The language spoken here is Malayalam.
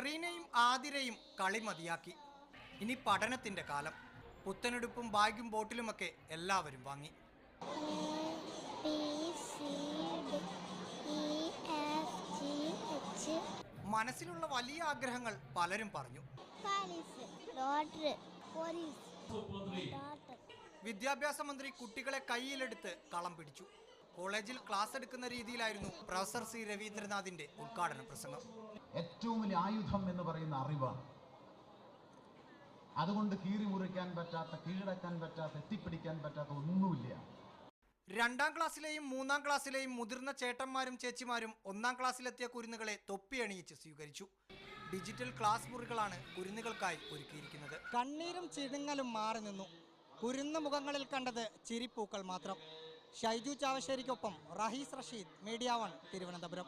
ഷെറീനയും ആതിരയും കളി മതിയാക്കി. ഇനി പഠനത്തിന്റെ കാലം. പുത്തനെടുപ്പും ബാഗും ബോട്ടിലുമൊക്കെ എല്ലാവരും വാങ്ങി. മനസ്സിലുള്ള വലിയ ആഗ്രഹങ്ങൾ പലരും പറഞ്ഞു. വിദ്യാഭ്യാസ മന്ത്രി കുട്ടികളെ കയ്യിലെടുത്ത് കളം പിടിച്ചു. കോളേജിൽ ക്ലാസ് എടുക്കുന്ന രീതിയിലായിരുന്നു പ്രൊഫസർ സി രവീന്ദ്രനാഥിന്റെ ഉദ്ഘാടന പ്രസംഗം. ഏറ്റവും വലിയ ആയുധം എന്ന് പറയുന്ന അറിവാണ്. അതുകൊണ്ട് കീറി മുറിക്കാൻ പറ്റാത്ത, കീഴടക്കാൻ പറ്റാത്ത, എത്തിപ്പിടിക്കാൻ പറ്റാത്ത ഒന്നുമില്ല. 2ാം ക്ലാസ്സിലെയും 3ാം ക്ലാസ്സിലെയും മുതിർന്ന ചേട്ടന്മാരും ചേച്ചിമാരും 1ാം ക്ലാസ്സിലെത്തിയ കുരുന്നുകളെ തൊപ്പിയണിയിച്ച് സ്വീകരിച്ചു. ഡിജിറ്റൽ ക്ലാസ് മുറികളാണ് കുരുന്നുകൾക്കായി ഒരുക്കിയിരിക്കുന്നത്. കണ്ണീരും ചിടുങ്ങലും മാറി നിന്നു. കുരുന്നു മുഖങ്ങളിൽ കണ്ടത് ചിരിപ്പൂക്കൾ മാത്രം. ഷൈജു ചാവശ്ശേരിക്കൊപ്പം റഹീസ് റഷീദ്, മീഡിയ 1, തിരുവനന്തപുരം.